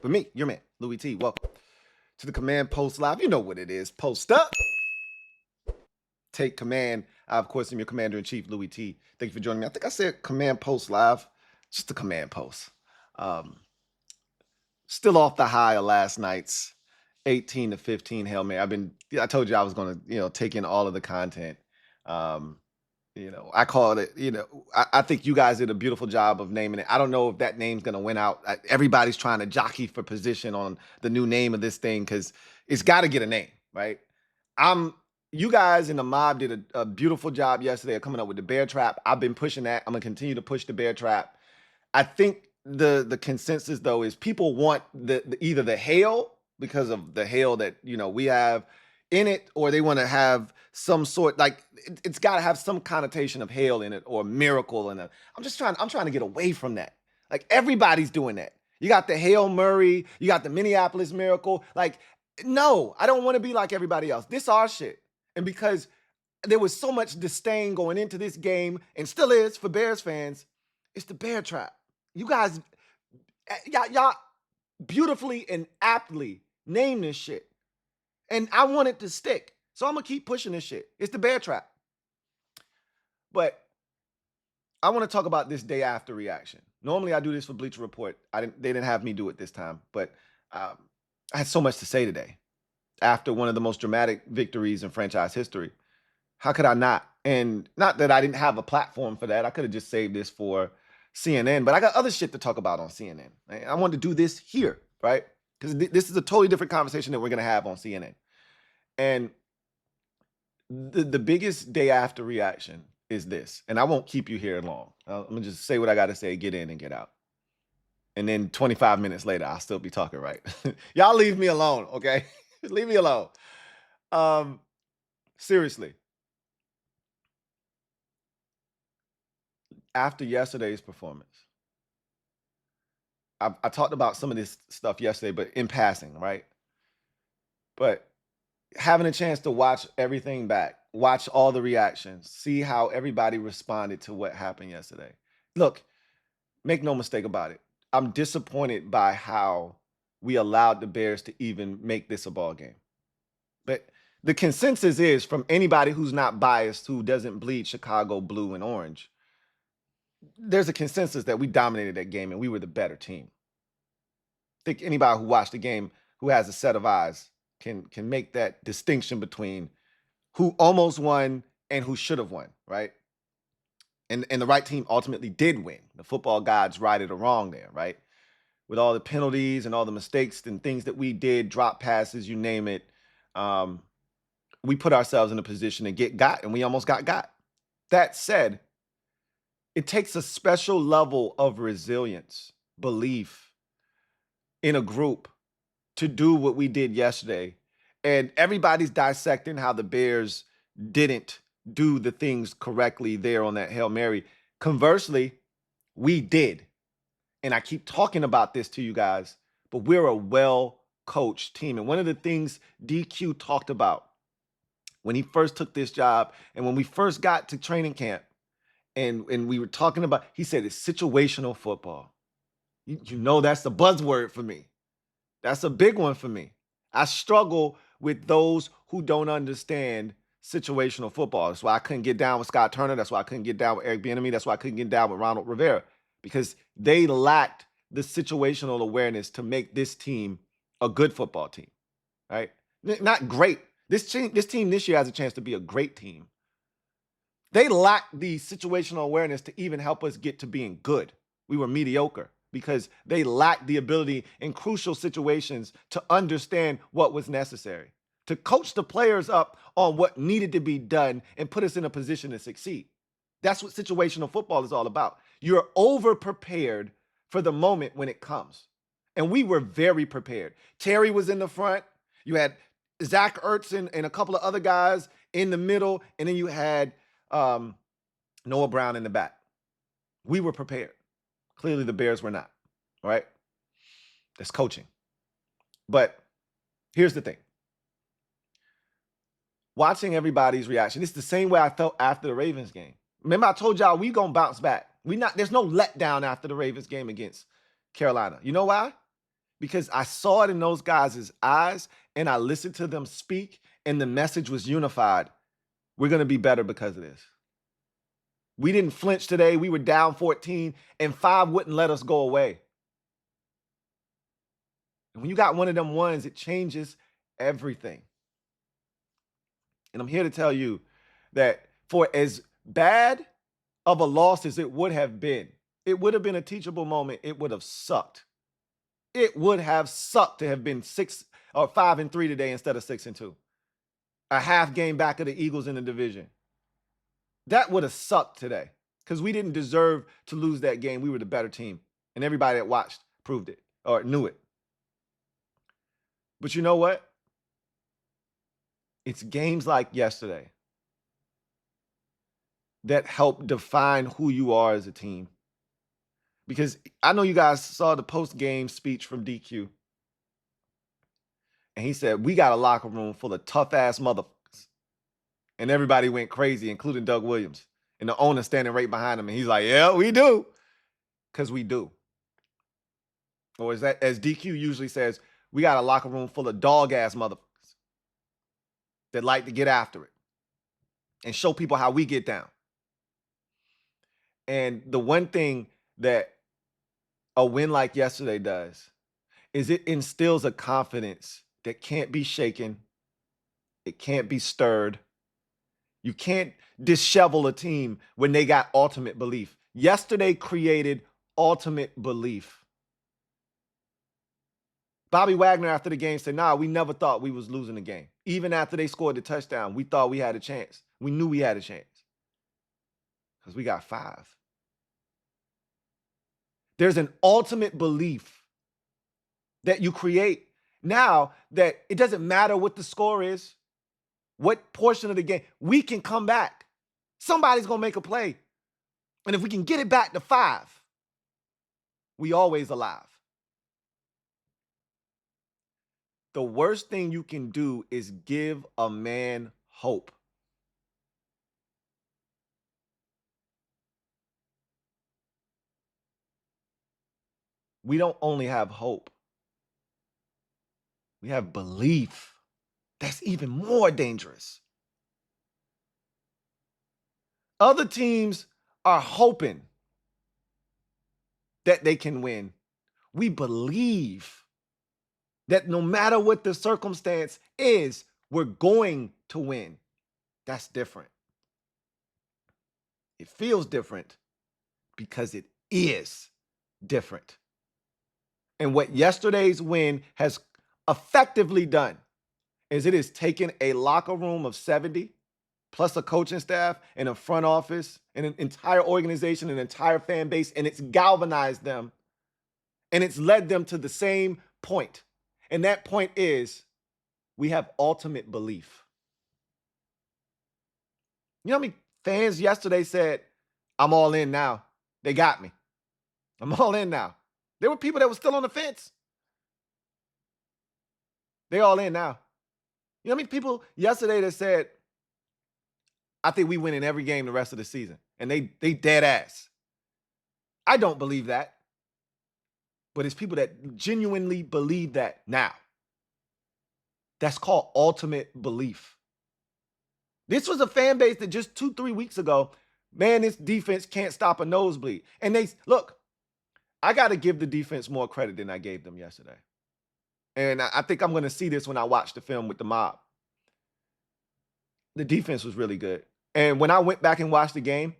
with me, your man, Louie T. Welcome to the Command Post Live. You know what it is. Post up. Take command. I, of course, am your Commander-in-Chief, Louie T. Thank you for joining me. I think I said Command Post Live. Just the Command Post. Still off the high of last night's 18-15 Hail Mary. I told you I was going to, take in all of the content. I call it, I think you guys did a beautiful job of naming it. I don't know if that name's going to win out. Everybody's trying to jockey for position on the new name of this thing because it's got to get a name, right? You guys in the mob did a beautiful job yesterday of coming up with the bear trap. I've been pushing that. I'm going to continue to push the bear trap. I think the consensus, though, is people want either the hail because of the hail that, we have in it, or they want to have some sort, like it's got to have some connotation of hail in it or miracle. And I'm trying to get away from that. Like everybody's doing that. You got the Hail Murray, you got the Minneapolis Miracle. Like, no, I don't want to be like everybody else. This our shit. And because there was so much disdain going into this game, and still is for Bears fans, it's the bear trap. You guys, y'all beautifully and aptly name this shit. And I want it to stick. So I'm going to keep pushing this shit. It's the bear trap. But I want to talk about this day after reaction. Normally I do this for Bleacher Report. They didn't have me do it this time. But I had so much to say today. After one of the most dramatic victories in franchise history. How could I not? And not that I didn't have a platform for that. I could have just saved this for CNN. But I got other shit to talk about on CNN. I wanted to do this here, right? Because this is a totally different conversation that we're going to have on CNN. And the biggest day after reaction is this. And I won't keep you here long. I'm going to just say what I got to say, get in and get out. And then 25 minutes later, I'll still be talking right. Y'all leave me alone, okay? Leave me alone. Seriously. After yesterday's performance, I talked about some of this stuff yesterday, but in passing, right? But having a chance to watch everything back, watch all the reactions, see how everybody responded to what happened yesterday. Look, make no mistake about it. I'm disappointed by how we allowed the Bears to even make this a ball game. But the consensus is from anybody who's not biased, who doesn't bleed Chicago blue and orange, there's a consensus that we dominated that game and we were the better team. I think anybody who watched the game, who has a set of eyes, can make that distinction between who almost won and who should have won, right? And the right team ultimately did win. The football gods righted a wrong there, right? With all the penalties and all the mistakes and things that we did, drop passes, you name it, we put ourselves in a position to get got, and we almost got. That said, it takes a special level of resilience, belief in a group to do what we did yesterday. And everybody's dissecting how the Bears didn't do the things correctly there on that Hail Mary. Conversely, we did. And I keep talking about this to you guys, but we're a well-coached team. And one of the things DQ talked about when he first took this job and when we first got to training camp, and we were talking about, he said it's situational football. You know that's the buzzword for me. That's a big one for me. I struggle with those who don't understand situational football. That's why I couldn't get down with Scott Turner. That's why I couldn't get down with Eric Bieniemy. That's why I couldn't get down with Ronald Rivera, because they lacked the situational awareness to make this team a good football team, right? Not great. This team this year has a chance to be a great team. They lacked the situational awareness to even help us get to being good. We were mediocre because they lacked the ability in crucial situations to understand what was necessary, to coach the players up on what needed to be done and put us in a position to succeed. That's what situational football is all about. You're over-prepared for the moment when it comes. And we were very prepared. Terry was in the front. You had Zach Ertz and a couple of other guys in the middle. And then you had Noah Brown in the back. We were prepared. Clearly the Bears were not, right? That's coaching. But here's the thing. Watching everybody's reaction, it's the same way I felt after the Ravens game. Remember I told y'all we going to bounce back. There's no letdown after the Ravens game against Carolina. You know why? because I saw it in those guys' eyes and I listened to them speak and the message was unified. We're going to be better because of this. We didn't flinch today. We were down 14 and 5 wouldn't let us go away. And when you got one of them ones, it changes everything. And I'm here to tell you that for as bad of a loss as it would have been a teachable moment. It would have sucked. It would have sucked to have been 6 or 5-3 today instead of 6-2. A half game back of the Eagles in the division. That would have sucked today because we didn't deserve to lose that game. We were the better team. And everybody that watched proved it or knew it. But you know what? It's games like yesterday that help define who you are as a team. Because I know you guys saw the post-game speech from DQ. And he said, we got a locker room full of tough-ass motherfuckers. And everybody went crazy, including Doug Williams. And the owner standing right behind him. And he's like, yeah, we do. Because we do. Or as DQ usually says, we got a locker room full of dog-ass motherfuckers that like to get after it and show people how we get down. And the one thing that a win like yesterday does is it instills a confidence that can't be shaken. It can't be stirred. You can't dishevel a team when they got ultimate belief. Yesterday created ultimate belief. Bobby Wagner after the game said, nah, we never thought we was losing the game. Even after they scored the touchdown, we thought we had a chance. We knew we had a chance because we got 5. There's an ultimate belief that you create now that it doesn't matter what the score is, what portion of the game, we can come back. Somebody's going to make a play. And if we can get it back to 5, we always alive. The worst thing you can do is give a man hope. We don't only have hope. We have belief. That's even more dangerous. Other teams are hoping that they can win. We believe that no matter what the circumstance is, we're going to win. That's different. It feels different because it is different. And what yesterday's win has effectively done is it has taken a locker room of 70 plus a coaching staff and a front office and an entire organization, an entire fan base, and it's galvanized them and it's led them to the same point. And that point is we have ultimate belief. You know how many fans yesterday said, I'm all in now. They got me. I'm all in now. There were people that were still on the fence. They all in now. You know how many people yesterday that said, I think we win in every game the rest of the season. And they dead ass. I don't believe that. But it's people that genuinely believe that now. That's called ultimate belief. This was a fan base that just 2-3 weeks ago, man, this defense can't stop a nosebleed. And look, I got to give the defense more credit than I gave them yesterday. And I think I'm going to see this when I watch the film with the mob. The defense was really good. And when I went back and watched the game,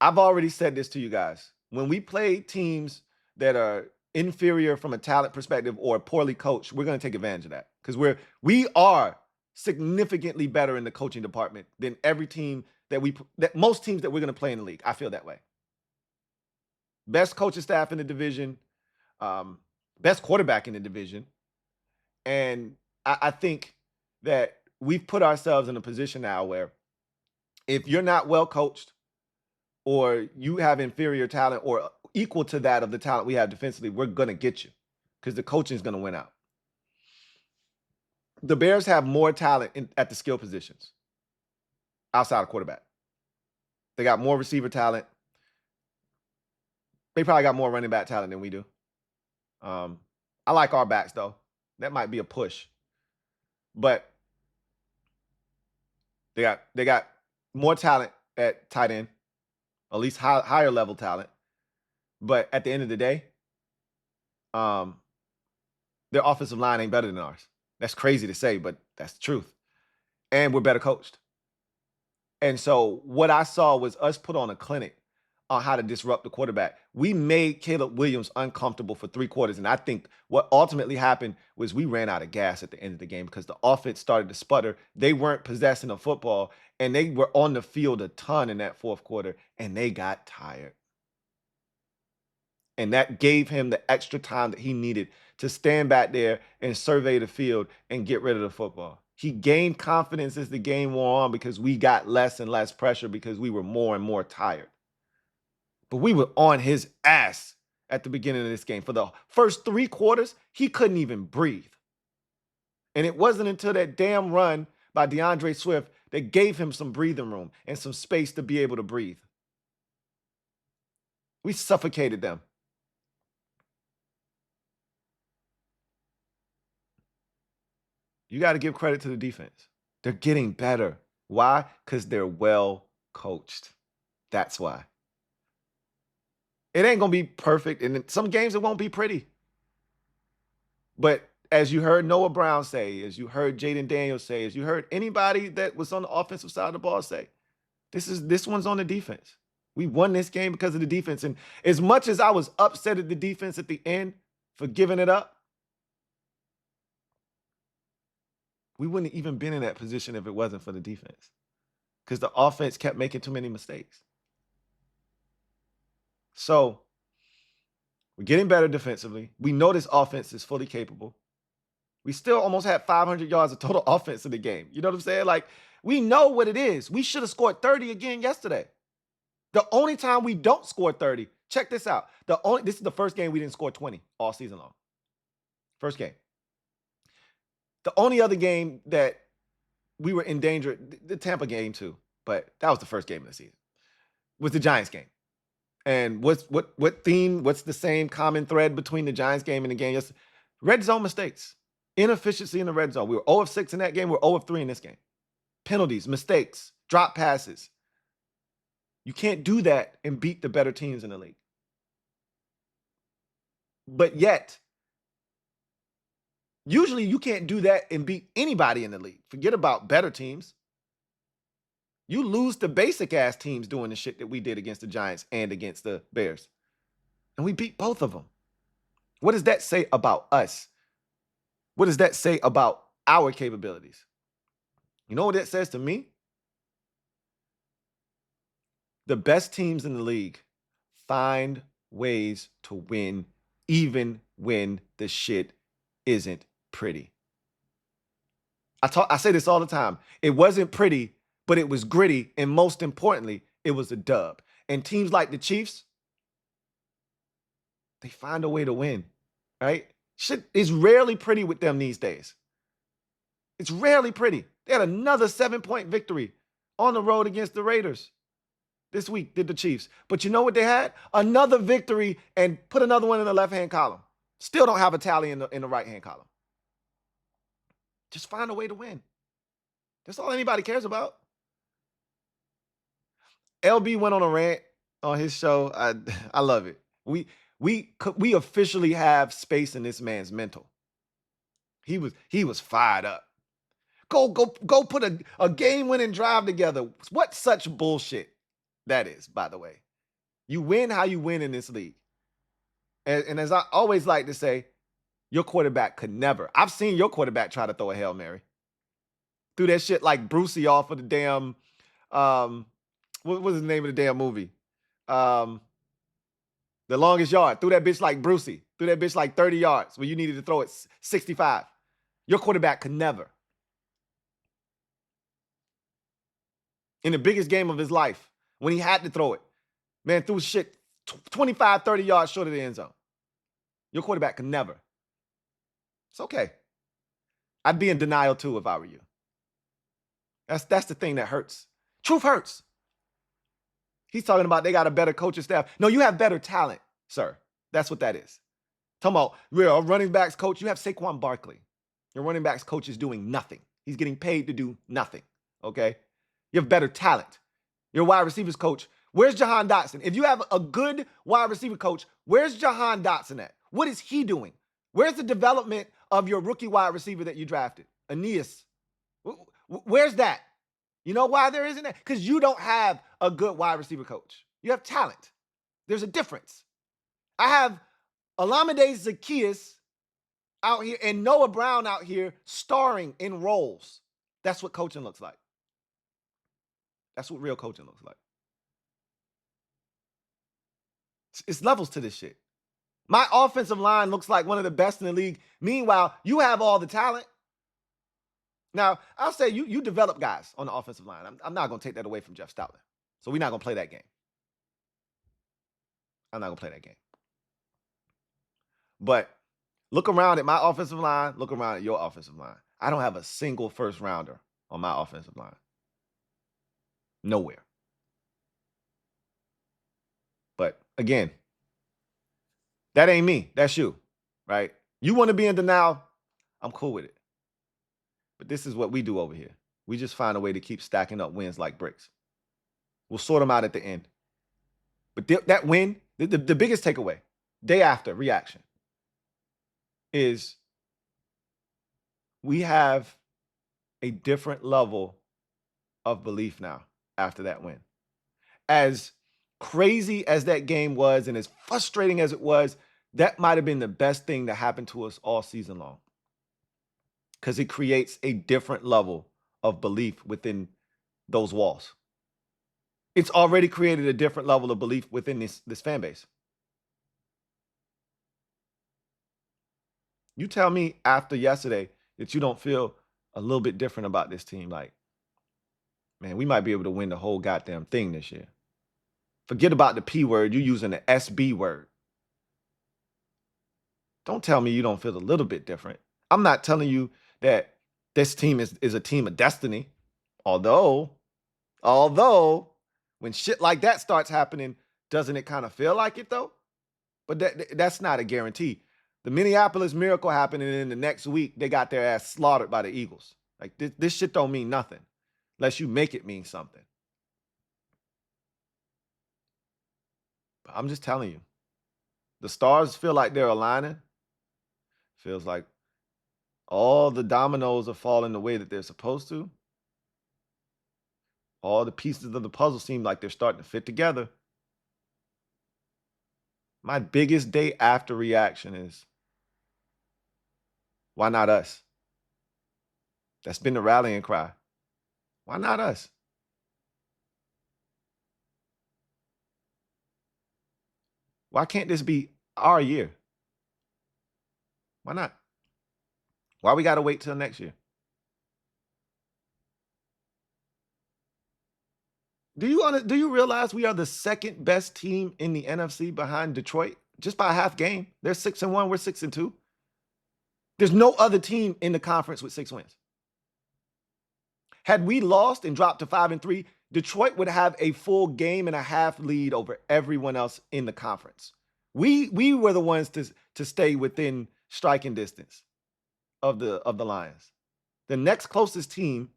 I've already said this to you guys. When we play teams that are inferior from a talent perspective or poorly coached, we're going to take advantage of that because we are significantly better in the coaching department than every team that most teams that we're going to play in the league. I feel that way. Best coaching staff in the division, best quarterback in the division. And I think that we've put ourselves in a position now where if you're not well coached or you have inferior talent or equal to that of the talent we have defensively, we're going to get you because the coaching is going to win out. The Bears have more talent at the skill positions outside of quarterback. They got more receiver talent. They probably got more running back talent than we do. I like our backs though. That might be a push, but they got more talent at tight end, at least higher level talent. But at the end of the day, um, their offensive line ain't better than ours. That's crazy to say, but that's the truth. And we're better coached. And so what I saw was us put on a clinic on how to disrupt the quarterback. We made Caleb Williams uncomfortable for 3 quarters. And I think what ultimately happened was we ran out of gas at the end of the game because the offense started to sputter. They weren't possessing the football, and they were on the field a ton in that 4th quarter, and they got tired. And that gave him the extra time that he needed to stand back there and survey the field and get rid of the football. He gained confidence as the game wore on because we got less and less pressure because we were more and more tired. But we were on his ass at the beginning of this game. For the first 3 quarters, he couldn't even breathe. And it wasn't until that damn run by DeAndre Swift that gave him some breathing room and some space to be able to breathe. We suffocated them. You got to give credit to the defense. They're getting better. Why? Because they're well coached. That's why. It ain't going to be perfect. And in some games, it won't be pretty. But as you heard Noah Brown say, as you heard Jaden Daniels say, as you heard anybody that was on the offensive side of the ball say, this one's on the defense. We won this game because of the defense. And as much as I was upset at the defense at the end for giving it up, we wouldn't have even been in that position if it wasn't for the defense, because the offense kept making too many mistakes. So we're getting better defensively. We know this offense is fully capable. We still almost had 500 yards of total offense in the game. You know what I'm saying? Like, we know what it is. We should have scored 30 again yesterday. The only time we don't score 30, check this out. This is the first game we didn't score 20 all season long. First game. The only other game that we were in danger, the Tampa game too, but that was the first game of the season, was the Giants game. And what's the same common thread between the Giants game and the game yesterday? Red zone mistakes. Inefficiency in the red zone. We were 0 of 6 in that game. We're 0 of 3 in this game. Penalties, mistakes, drop passes. You can't do that and beat the better teams in the league. But yet, usually you can't do that and beat anybody in the league. Forget about better teams. You lose to basic ass teams doing the shit that we did against the Giants and against the Bears. And we beat both of them. What does that say about us? What does that say about our capabilities? You know what that says to me? The best teams in the league find ways to win even when the shit isn't pretty. I say this all the time. It wasn't pretty, but it was gritty, and most importantly, it was a dub. And teams like the Chiefs, they find a way to win, right? Shit is rarely pretty with them these days. It's rarely pretty. They had another 7-point victory on the road against the Raiders this week, did the Chiefs. But you know what they had? Another victory and put another one in the left-hand column. Still don't have a tally in the right-hand column. Just find a way to win. That's all anybody cares about. L.B went on a rant on his show. I love it. We officially have space in this man's mental. He was fired up. Go put a game-winning drive together. What such bullshit that is, by the way. You win how you win in this league. And as I always like to say, your quarterback could never. I've seen your quarterback try to throw a Hail Mary. Threw that shit like Brucey off of the damn, what was the name of the damn movie? The Longest Yard. Threw that bitch like Brucey. Threw that bitch like 30 yards when you needed to throw it 65. Your quarterback could never. In the biggest game of his life, when he had to throw it, man, threw shit 25, 30 yards short of the end zone. Your quarterback could never. It's okay. I'd be in denial too if I were you. That's the thing that hurts. Truth hurts. He's talking about they got a better coaching staff. No, you have better talent, sir. That's what that is. Talking about, we're a running backs coach. You have Saquon Barkley. Your running backs coach is doing nothing. He's getting paid to do nothing. Okay? You have better talent. Your wide receivers coach, where's Jahan Dotson? If you have a good wide receiver coach, where's Jahan Dotson at? What is he doing? Where's the development of your rookie wide receiver that you drafted? Aeneas. Where's that? You know why there isn't that? Because you don't have a good wide receiver coach. You have talent. There's a difference. I have Olamide Zaccheaus out here and Noah Brown out here starring in roles. That's what coaching looks like. That's what real coaching looks like. It's levels to this shit. My offensive line looks like one of the best in the league. Meanwhile, you have all the talent. Now, I'll say you develop guys on the offensive line. I'm not going to take that away from Jeff Stoutland. So we're not going to play that game. I'm not going to play that game. But look around at my offensive line. Look around at your offensive line. I don't have a single first rounder on my offensive line. Nowhere. But again, that ain't me. That's you, right? You want to be in denial? I'm cool with it. But this is what we do over here. We just find a way to keep stacking up wins like bricks. We'll sort them out at the end. But that win, the biggest takeaway, day after reaction, is we have a different level of belief now after that win. As crazy as that game was and as frustrating as it was, that might have been the best thing that happened to us all season long. Because it creates a different level of belief within those walls. It's already created a different level of belief within this fan base. You tell me after yesterday that you don't feel a little bit different about this team. Like, man, we might be able to win the whole goddamn thing this year. Forget about the P word. You're using the SB word. Don't tell me you don't feel a little bit different. I'm not telling you that this team is a team of destiny. Although, when shit like that starts happening, doesn't it kind of feel like it though? But that's not a guarantee. The Minneapolis Miracle happened, and then the next week they got their ass slaughtered by the Eagles. Like this shit don't mean nothing unless you make it mean something. But I'm just telling you, the stars feel like they're aligning. Feels like all the dominoes are falling the way that they're supposed to. All the pieces of the puzzle seem like they're starting to fit together. My biggest day after reaction is, why not us? That's been the rallying cry. Why not us? Why can't this be our year? Why not? Why we got to wait till next year? Do you realize we are the second best team in the NFC behind Detroit just by a half game? They're 6-1, we're 6-2. There's no other team in the conference with 6 wins. Had we lost and dropped to 5-3, Detroit would have a full game and a half lead over everyone else in the conference. We were the ones to stay within striking distance of the Lions. The next closest team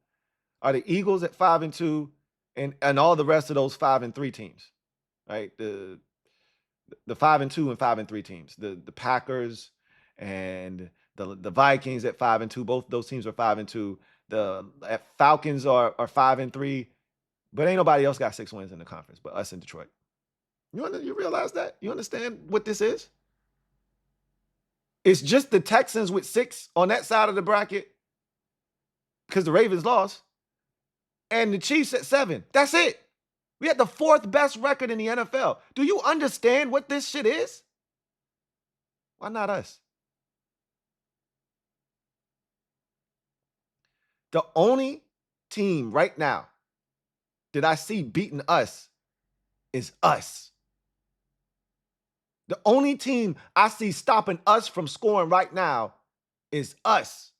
are the Eagles at 5-2, and all the rest of those 5-3 teams, right? The 5-2 and 5-3 teams. The Packers and the Vikings at 5-2. Both those teams are 5-2. The Falcons are 5-3, but ain't nobody else got 6 wins in the conference but us in Detroit. You realize that? You understand what this is? It's just the Texans with 6 on that side of the bracket because the Ravens lost, and the Chiefs at 7. That's it. We had the 4th best record in the NFL. Do you understand what this shit is? Why not us? The only team right now that I see beating us is us. The only team I see stopping us from scoring right now is us.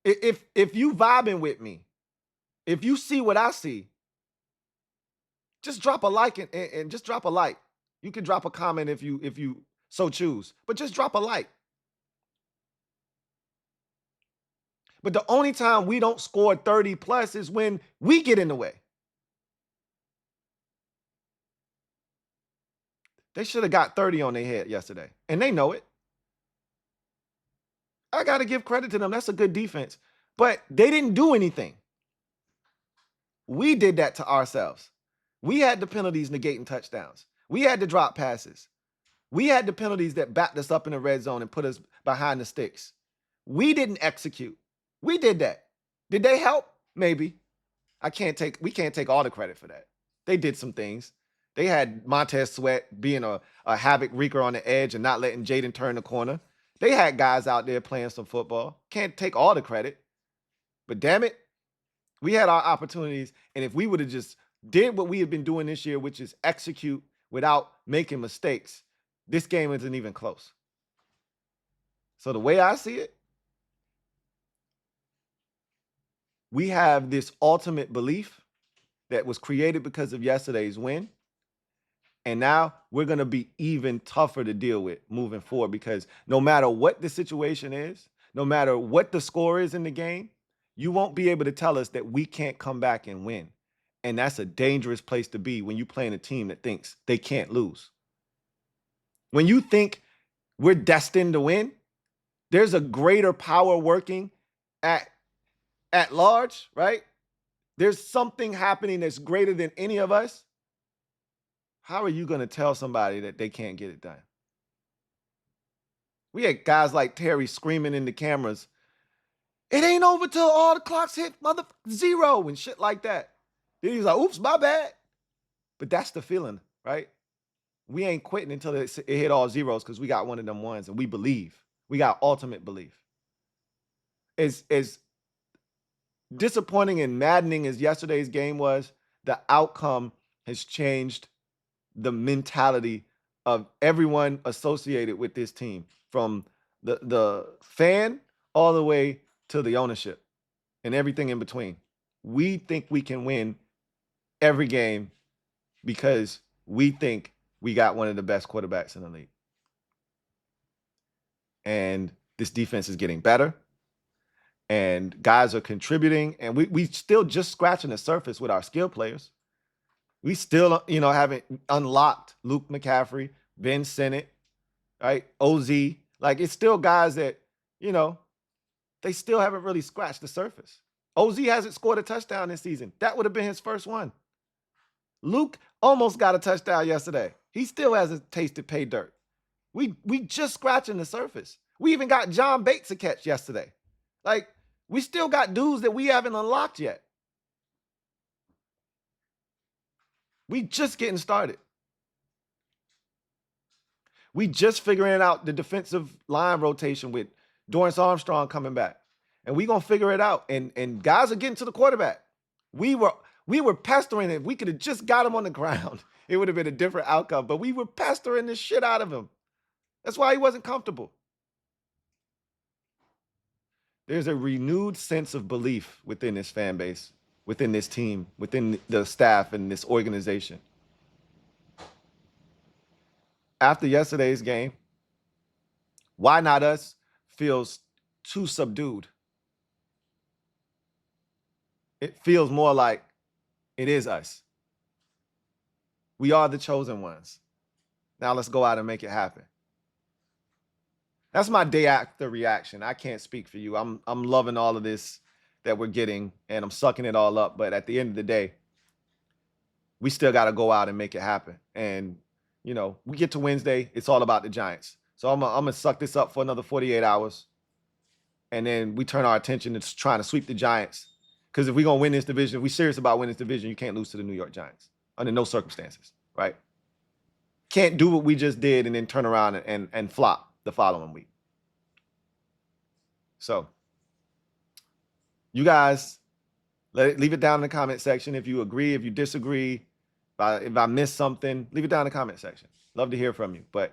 If, you vibing with me, if you see what I see, just drop a like and just drop a like. You can drop a comment if you so choose, but just drop a like. But the only time we don't score 30 plus is when we get in the way. They should have got 30 on their head yesterday, and they know it. I got to give credit to them. That's a good defense. But they didn't do anything. We did that to ourselves. We had the penalties negating touchdowns. We had the drop passes. We had the penalties that backed us up in the red zone and put us behind the sticks. We didn't execute. We did that. Did they help? Maybe. We can't take all the credit for that. They did some things. They had Montez Sweat being a havoc wreaker on the edge and not letting Jaden turn the corner. They had guys out there playing some football. Can't take all the credit. But damn it, we had our opportunities. And if we would have just did what we have been doing this year, which is execute without making mistakes, this game isn't even close. So the way I see it, we have this ultimate belief that was created because of yesterday's win. And now we're going to be even tougher to deal with moving forward, because no matter what the situation is, no matter what the score is in the game, you won't be able to tell us that we can't come back and win. And that's a dangerous place to be when you're playing a team that thinks they can't lose. When you think we're destined to win, there's a greater power working at large, right? There's something happening that's greater than any of us. How are you going to tell somebody that they can't get it done? We had guys like Terry screaming in the cameras, "It ain't over till all the clocks hit mother zero," and shit like that. Then he's like, "Oops, my bad." But that's the feeling, right? We ain't quitting until it hit all zeros, because we got one of them ones and we believe. We got ultimate belief. As disappointing and maddening as yesterday's game was, the outcome has changed the mentality of everyone associated with this team, from the fan all the way to the ownership and everything in between. We think we can win every game because we think we got one of the best quarterbacks in the league. And this defense is getting better, and guys are contributing, and we still just scratching the surface with our skill players. We still, haven't unlocked Luke McCaffrey, Ben Sinnott, right? OZ. Like, it's still guys that, they still haven't really scratched the surface. OZ hasn't scored a touchdown this season. That would have been his first one. Luke almost got a touchdown yesterday. He still hasn't tasted pay dirt. We just scratching the surface. We even got John Bates a catch yesterday. Like, we still got dudes that we haven't unlocked yet. We just getting started. We just figuring out the defensive line rotation with Dorrance Armstrong coming back. And we going to figure it out. And guys are getting to the quarterback. We were pestering him. We could have just got him on the ground. It would have been a different outcome. But we were pestering the shit out of him. That's why he wasn't comfortable. There's a renewed sense of belief within this fan base, within this team, within the staff and this organization. After yesterday's game, "Why not us?" feels too subdued. It feels more like it is us. We are the chosen ones. Now let's go out and make it happen. That's my day after reaction. I can't speak for you. I'm loving all of this that we're getting, and I'm sucking it all up. But at the end of the day, we still got to go out and make it happen. And, we get to Wednesday, it's all about the Giants. So I'm going to suck this up for another 48 hours. And then we turn our attention to trying to sweep the Giants. Because if we're going to win this division, if we're serious about winning this division, you can't lose to the New York Giants under no circumstances, right? Can't do what we just did and then turn around and flop the following week. So you guys, leave it down in the comment section if you agree, if you disagree, if I missed something, leave it down in the comment section. Love to hear from you. But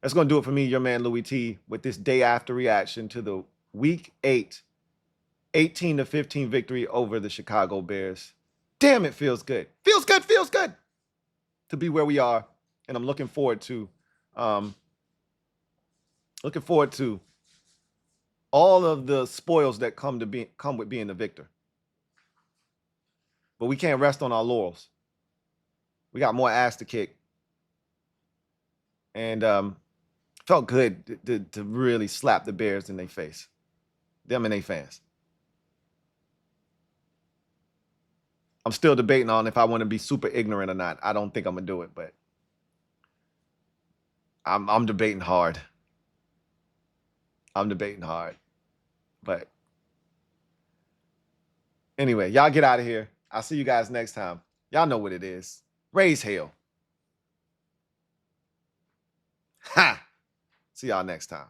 that's going to do it for me, your man Louie T, with this day after reaction to the Week 8 18-15 victory over the Chicago Bears. damn, it feels good. Feels good to be where we are. And I'm looking forward to all of the spoils that come with being the victor. But we can't rest on our laurels. We got more ass to kick. And felt good to really slap the Bears in their face. Them and their fans. I'm still debating on if I want to be super ignorant or not. I don't think I'm gonna do it, but I'm debating hard. But anyway, y'all get out of here. I'll see you guys next time. Y'all know what it is. Raise hell. Ha! See y'all next time.